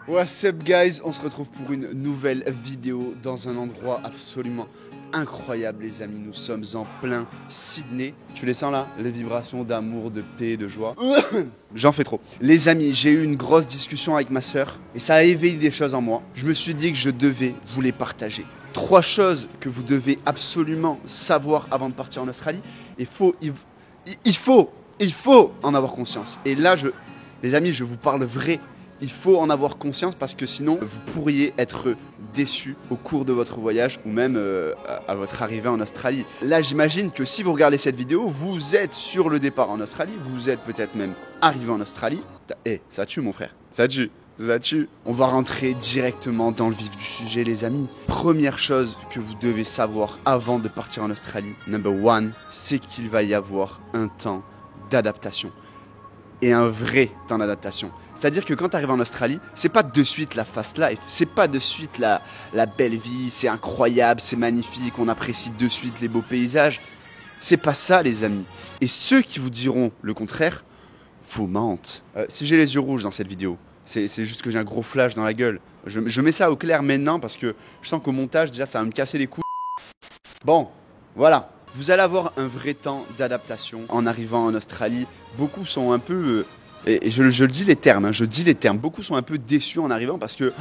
What's up guys, on se retrouve pour une nouvelle vidéo dans un endroit absolument incroyable les amis. Nous sommes en plein Sydney. Tu les sens là? Les vibrations d'amour, de paix, de joie. J'en fais trop. Les amis, j'ai eu une grosse discussion avec ma sœur et ça a éveillé des choses en moi. Je me suis dit que je devais vous les partager. 3 choses que vous devez absolument savoir avant de partir en Australie. Il faut en avoir conscience. Et là, les amis, je vous parle vrai. Il faut en avoir conscience parce que sinon, vous pourriez être déçus au cours de votre voyage ou même à votre arrivée en Australie. Là, j'imagine que si vous regardez cette vidéo, vous êtes sur le départ en Australie, vous êtes peut-être même arrivé en Australie. Ça tue mon frère, ça tue. Ça tue. On va rentrer directement dans le vif du sujet les amis. Première chose que vous devez savoir avant de partir en Australie, number 1, c'est qu'il va y avoir un temps d'adaptation. Et un vrai temps d'adaptation. C'est-à-dire que quand tu arrives en Australie, c'est pas de suite la fast life, c'est pas de suite la belle vie, c'est incroyable, c'est magnifique, on apprécie de suite les beaux paysages. C'est pas ça les amis. Et ceux qui vous diront le contraire, vous mentent. Si j'ai les yeux rouges dans cette vidéo, c'est juste que j'ai un gros flash dans la gueule. Je mets ça au clair maintenant parce que je sens qu'au montage déjà ça va me casser les couilles. Bon, voilà. Vous allez avoir un vrai temps d'adaptation en arrivant en Australie. Beaucoup sont un peu... et je dis les termes, beaucoup sont un peu déçus en arrivant parce que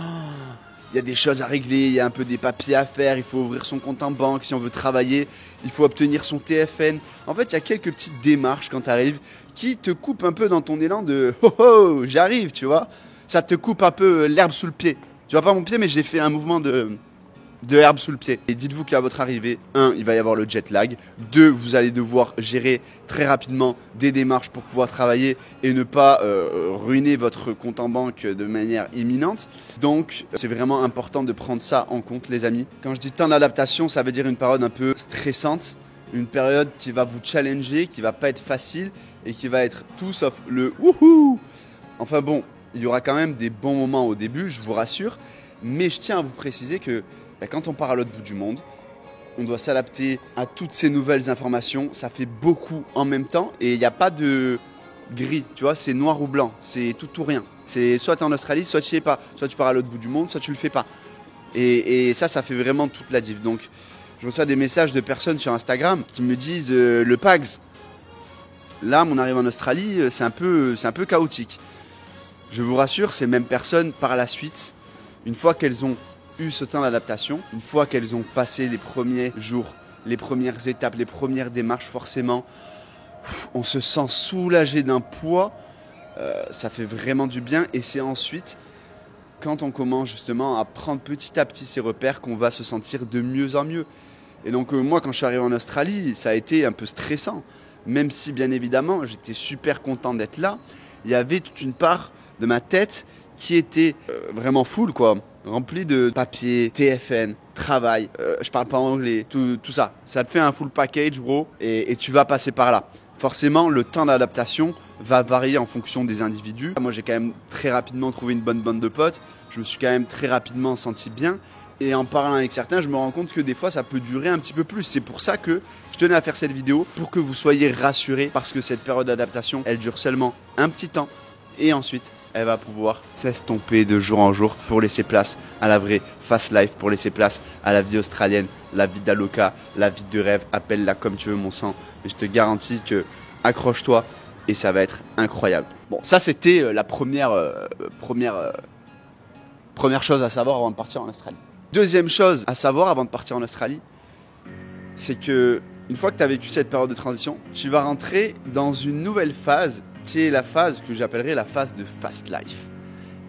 y a des choses à régler, il y a un peu des papiers à faire, il faut ouvrir son compte en banque si on veut travailler, il faut obtenir son TFN. En fait, il y a quelques petites démarches quand tu arrives qui te coupent un peu dans ton élan de « Oh oh, j'arrive », tu vois. Ça te coupe un peu l'herbe sous le pied. Tu vois pas mon pied, mais j'ai fait un mouvement de herbe sous le pied. Et dites-vous qu'à votre arrivée, 1, il va y avoir le jet lag. 2, vous allez devoir gérer très rapidement des démarches pour pouvoir travailler et ne pas ruiner votre compte en banque de manière imminente. Donc, c'est vraiment important de prendre ça en compte, les amis. Quand je dis temps d'adaptation, ça veut dire une période un peu stressante, une période qui va vous challenger, qui va pas être facile et qui va être tout sauf le wouhou. Enfin bon, il y aura quand même des bons moments au début, je vous rassure. Mais je tiens à vous préciser que quand on part à l'autre bout du monde, on doit s'adapter à toutes ces nouvelles informations. Ça fait beaucoup en même temps et il n'y a pas de gris, tu vois, c'est noir ou blanc, c'est tout ou rien. C'est soit tu es en Australie, soit tu sais pas, soit tu pars à l'autre bout du monde, soit tu le fais pas. Et ça fait vraiment toute la diff. Donc, je reçois des messages de personnes sur Instagram qui me disent le Pags, là, mon arrivée en Australie, c'est un peu chaotique. Je vous rassure, ces mêmes personnes, par la suite, une fois qu'elles ont eu ce temps d'adaptation, une fois qu'elles ont passé les premiers jours, les premières étapes, les premières démarches, forcément, on se sent soulagé d'un poids, ça fait vraiment du bien et c'est ensuite, quand on commence justement à prendre petit à petit ses repères, qu'on va se sentir de mieux en mieux. Et donc moi, quand je suis arrivé en Australie, ça a été un peu stressant, même si bien évidemment, j'étais super content d'être là, il y avait toute une part de ma tête qui était vraiment full quoi, rempli de papiers, TFN, travail, je parle pas anglais, tout ça. Ça te fait un full package bro et tu vas passer par là. Forcément, le temps d'adaptation va varier en fonction des individus. Moi j'ai quand même très rapidement trouvé une bonne bande de potes, je me suis quand même très rapidement senti bien et en parlant avec certains, je me rends compte que des fois ça peut durer un petit peu plus. C'est pour ça que je tenais à faire cette vidéo pour que vous soyez rassurés parce que cette période d'adaptation, elle dure seulement un petit temps et ensuite elle va pouvoir s'estomper de jour en jour pour laisser place à la vraie fast life, pour laisser place à la vie australienne, la vie d'Aloca, la vie de rêve, appelle-la comme tu veux mon sang. Mais je te garantis que accroche-toi et ça va être incroyable. Bon, ça c'était la première chose à savoir avant de partir en Australie. Deuxième chose à savoir avant de partir en Australie, c'est que une fois que tu as vécu cette période de transition, tu vas rentrer dans une nouvelle phase qui est la phase que j'appellerais la phase de fast life.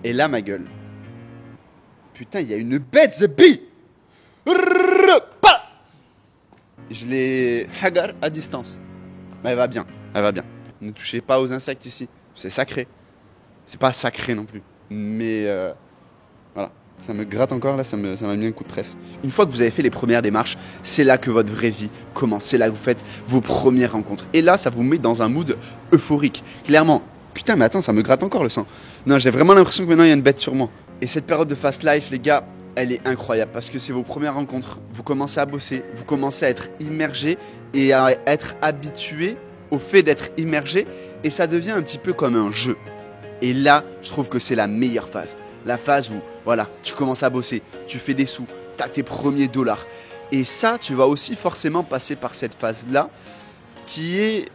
Et là, ma gueule. Putain, il y a une bête, The Bee. Je l'ai hagar à distance. Mais elle va bien, elle va bien. Ne touchez pas aux insectes ici. C'est sacré. C'est pas sacré non plus. Mais voilà. Ça me gratte encore là, ça m'a mis un coup de presse. Une fois que vous avez fait les premières démarches, c'est là que votre vraie vie commence. C'est là que vous faites vos premières rencontres. Et là, ça vous met dans un mood euphorique. Clairement, putain, mais attends, ça me gratte encore le sang. Non, j'ai vraiment l'impression que maintenant il y a une bête sur moi. Et cette période de fast life, les gars, elle est incroyable parce que c'est vos premières rencontres. Vous commencez à bosser, vous commencez à être immergé et à être habitué au fait d'être immergé. Et ça devient un petit peu comme un jeu. Et là, je trouve que c'est la meilleure phase. la phase où voilà, tu commences à bosser, tu fais des sous, tu as tes premiers dollars. Et ça, tu vas aussi forcément passer par cette phase-là qui est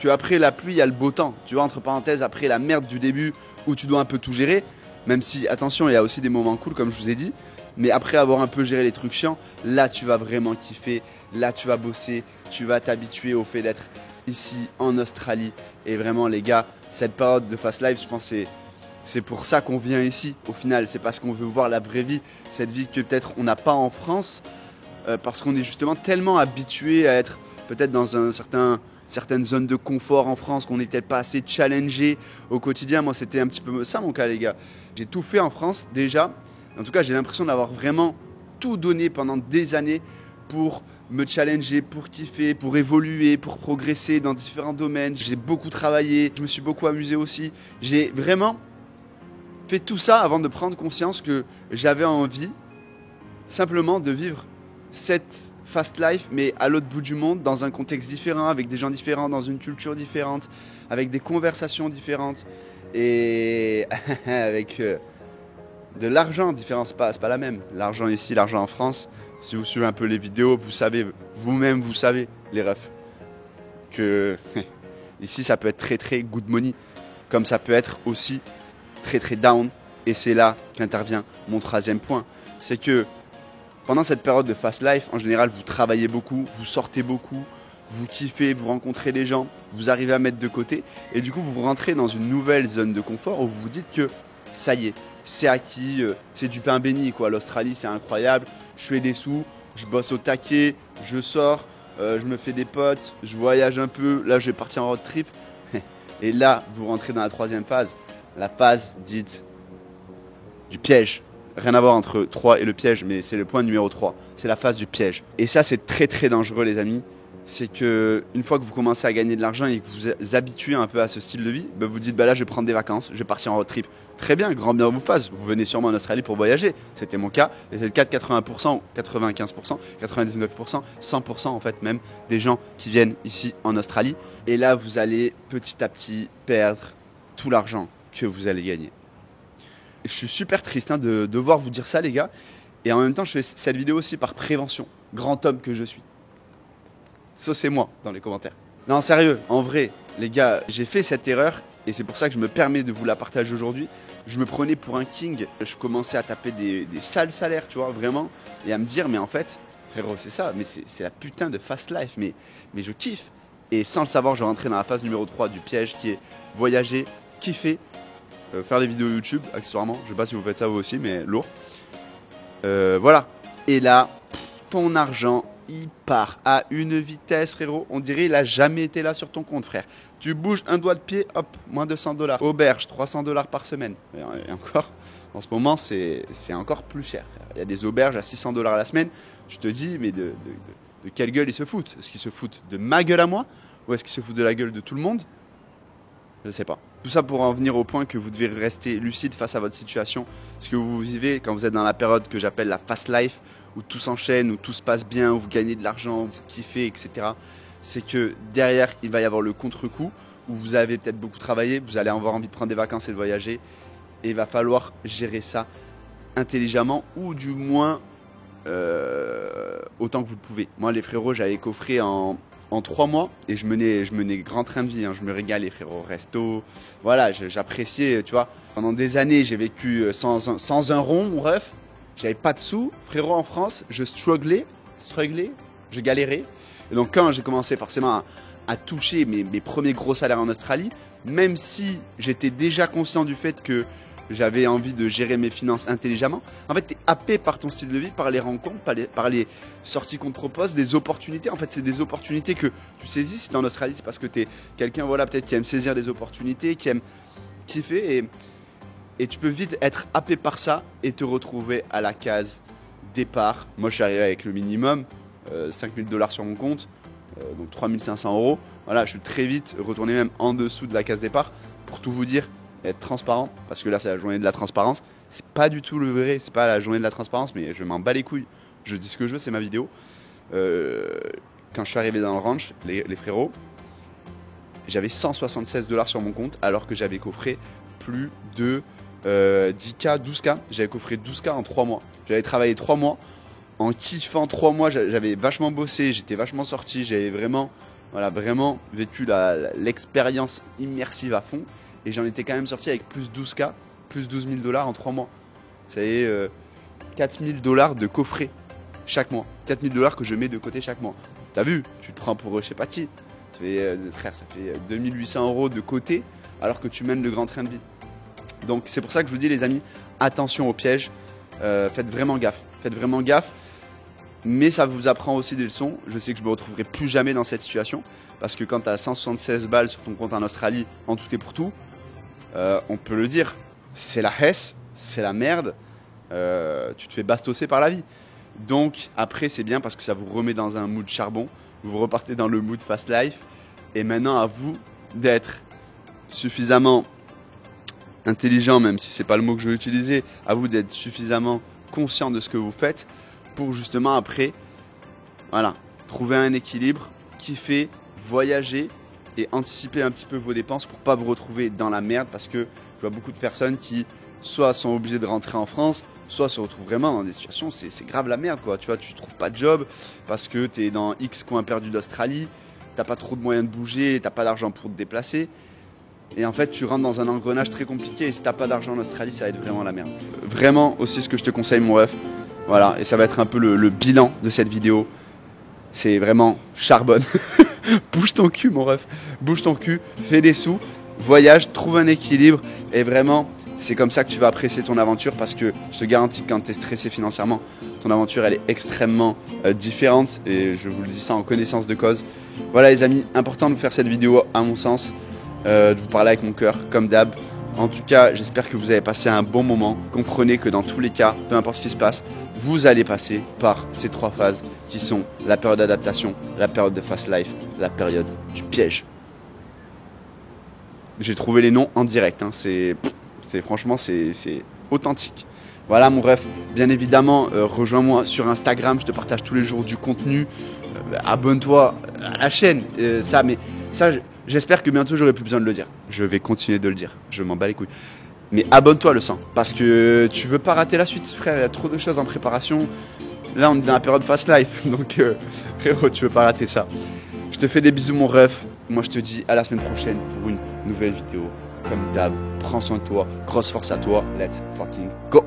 que après la pluie, il y a le beau temps. Tu vois, entre parenthèses, après la merde du début où tu dois un peu tout gérer, même si, attention, il y a aussi des moments cool, comme je vous ai dit. Mais après avoir un peu géré les trucs chiants, là, tu vas vraiment kiffer. Là, tu vas bosser. Tu vas t'habituer au fait d'être ici, en Australie. Et vraiment, les gars, cette période de Fast Life, je pense que c'est pour ça qu'on vient ici. Au final, c'est parce qu'on veut voir la vraie vie. Cette vie que peut-être on n'a pas en France. Parce qu'on est justement tellement habitué à être peut-être dans certaines zones de confort en France, qu'on n'est peut-être pas assez challengé au quotidien. Moi, c'était un petit peu ça mon cas, les gars. J'ai tout fait en France déjà. En tout cas, j'ai l'impression d'avoir vraiment tout donné pendant des années pour me challenger, pour kiffer, pour évoluer, pour progresser dans différents domaines. J'ai beaucoup travaillé, je me suis beaucoup amusé aussi. J'ai vraiment fait tout ça avant de prendre conscience que j'avais envie simplement de vivre cette fast life, mais à l'autre bout du monde, dans un contexte différent, avec des gens différents, dans une culture différente, avec des conversations différentes et avec de l'argent différent. C'est pas la même. L'argent ici, l'argent en France. Si vous suivez un peu les vidéos, vous savez, vous-même, vous savez, les refs, que ici, ça peut être très très good money, comme ça peut être aussi très très down. Et c'est là qu'intervient mon troisième point. C'est que pendant cette période de fast life, en général, vous travaillez beaucoup, vous sortez beaucoup, vous kiffez, vous rencontrez des gens, vous arrivez à mettre de côté. Et du coup, vous rentrez dans une nouvelle zone de confort où vous vous dites que ça y est, c'est acquis, c'est du pain béni, quoi. L'Australie, c'est incroyable, je fais des sous, je bosse au taquet, je sors, je me fais des potes, je voyage un peu, là, je vais partir en road trip. Et là, vous rentrez dans la troisième phase, la phase dite du piège. Rien à voir entre 3 et le piège, mais c'est le point numéro 3. C'est la phase du piège. Et ça, c'est très très dangereux, les amis. C'est que une fois que vous commencez à gagner de l'argent et que vous vous habituez un peu à ce style de vie, bah vous dites, bah là, je vais prendre des vacances, je vais partir en road trip. Très bien, grand bien vous fasse. Vous venez sûrement en Australie pour voyager. C'était mon cas. Et c'est le cas de 80%, 95%, 99%, 100% en fait même des gens qui viennent ici en Australie. Et là, vous allez petit à petit perdre tout l'argent que vous allez gagner. Je suis super triste de devoir vous dire ça, les gars. Et en même temps, je fais cette vidéo aussi par prévention. Grand homme que je suis. Saucez-moi dans les commentaires. Non, sérieux, en vrai, les gars, j'ai fait cette erreur. Et c'est pour ça que je me permets de vous la partager aujourd'hui. Je me prenais pour un king. Je commençais à taper des sales salaires, tu vois, vraiment. Et à me dire, mais en fait, frérot, c'est ça. Mais c'est la putain de fast life. Mais je kiffe. Et sans le savoir, je rentrais dans la phase numéro 3 du piège qui est voyager, kiffer. Faire des vidéos YouTube, accessoirement. Je sais pas si vous faites ça vous aussi, mais lourd. Voilà. Et là, ton argent, il part à une vitesse, frérot. On dirait il a jamais été là sur ton compte, frère. Tu bouges un doigt de pied, hop, moins de 100 $. Auberge, 300 $ par semaine. Et encore, en ce moment, c'est encore plus cher. Il y a des auberges à 600 $ la semaine. Je te dis, mais de quelle gueule ils se foutent? Est-ce qu'ils se foutent de ma gueule à moi? Ou est-ce qu'ils se foutent de la gueule de tout le monde? Je ne sais pas. Tout ça pour en venir au point que vous devez rester lucide face à votre situation. Ce que vous vivez quand vous êtes dans la période que j'appelle la fast life, où tout s'enchaîne, où tout se passe bien, où vous gagnez de l'argent, où vous kiffez, etc. C'est que derrière, il va y avoir le contre-coup, où vous avez peut-être beaucoup travaillé, vous allez avoir envie de prendre des vacances et de voyager. Et il va falloir gérer ça intelligemment, ou du moins autant que vous le pouvez. Moi, les frérots, j'avais coffré en 3 mois et je menais grand train de vie, hein. Je me régalais, frérot, resto, voilà, j'appréciais, tu vois. Pendant des années, j'ai vécu sans un rond, mon ref. J'avais pas de sous, frérot, en France, je strugglais, je galérais. Et donc quand j'ai commencé forcément à toucher mes premiers gros salaires en Australie, même si j'étais déjà conscient du fait que j'avais envie de gérer mes finances intelligemment. En fait, tu es happé par ton style de vie, par les rencontres, par les sorties qu'on te propose, des opportunités. En fait, c'est des opportunités que tu saisis. Si tu es en Australie, c'est parce que tu es quelqu'un, voilà, peut-être qui aime saisir des opportunités, qui aime kiffer. Et tu peux vite être happé par ça et te retrouver à la case départ. Moi, je suis arrivé avec le minimum, 5 000 $ sur mon compte, donc 3 500 €. Voilà, je suis très vite retourné même en dessous de la case départ. Pour tout vous dire, être transparent, parce que là c'est la journée de la transparence, c'est pas du tout le vrai, c'est pas la journée de la transparence, mais je m'en bats les couilles, je dis ce que je veux, c'est ma vidéo. Quand je suis arrivé dans le ranch, les frérots, j'avais 176 $ sur mon compte, alors que j'avais coffré plus de 10K, 12K. J'avais coffré 12K en 3 mois. J'avais travaillé 3 mois. En kiffant 3 mois, j'avais vachement bossé, j'étais vachement sorti, j'avais vraiment, voilà, vraiment vécu l'expérience immersive à fond. Et j'en étais quand même sorti avec plus 12K, plus 12 000 $ en 3 mois. Ça y est, 4 000 $ de coffret chaque mois. 4 000 $ que je mets de côté chaque mois. T'as vu, tu te prends pour je sais pas qui. Frère, ça fait 2 800 € de côté alors que tu mènes le grand train de vie. Donc c'est pour ça que je vous dis les amis, attention aux pièges, faites vraiment gaffe. Faites vraiment gaffe. Mais ça vous apprend aussi des leçons. Je sais que je me retrouverai plus jamais dans cette situation. Parce que quand tu as 176 balles sur ton compte en Australie, en tout et pour tout, on peut le dire, c'est la hesse, c'est la merde. Tu te fais bastosser par la vie. Donc après, c'est bien parce que ça vous remet dans un mood charbon. Vous repartez dans le mood fast life. Et maintenant, à vous d'être suffisamment intelligent, même si c'est pas le mot que je veux utiliser, à vous d'être suffisamment conscient de ce que vous faites pour justement après, voilà, trouver un équilibre, kiffer, voyager et anticiper un petit peu vos dépenses pour pas vous retrouver dans la merde parce que je vois beaucoup de personnes qui soit sont obligées de rentrer en France, soit se retrouvent vraiment dans des situations, c'est grave la merde quoi, tu vois, tu trouves pas de job parce que tu es dans X coin perdu d'Australie, t'as pas trop de moyens de bouger, t'as pas d'argent pour te déplacer. Et en fait, tu rentres dans un engrenage très compliqué et si t'as pas d'argent en Australie, ça va être vraiment la merde. Vraiment aussi ce que je te conseille mon ref. Voilà, et ça va être un peu le bilan de cette vidéo. C'est vraiment charbonne. Bouge ton cul mon ref. Bouge ton cul, fais des sous, voyage, trouve un équilibre et vraiment, c'est comme ça que tu vas apprécier ton aventure parce que je te garantis que quand tu es stressé financièrement, ton aventure elle est extrêmement différente et je vous le dis ça en connaissance de cause. Voilà les amis, important de vous faire cette vidéo à mon sens. De vous parler avec mon cœur comme d'hab. En tout cas, j'espère que vous avez passé un bon moment. Comprenez que dans tous les cas, peu importe ce qui se passe, vous allez passer par ces 3 phases qui sont la période d'adaptation, la période de fast life, la période du piège. J'ai trouvé les noms en direct, hein. Franchement, c'est authentique. Voilà mon ref, bien évidemment, rejoins-moi sur Instagram, je te partage tous les jours du contenu. Abonne-toi à la chaîne, j'espère que bientôt j'aurai plus besoin de le dire. Je vais continuer de le dire. Je m'en bats les couilles. Mais abonne-toi le sang. Parce que tu veux pas rater la suite, frère. Il y a trop de choses en préparation. Là, on est dans la période fast life. Donc, frérot, tu veux pas rater ça. Je te fais des bisous, mon ref. Moi, je te dis à la semaine prochaine pour une nouvelle vidéo. Comme d'hab, prends soin de toi. Grosse force à toi. Let's fucking go.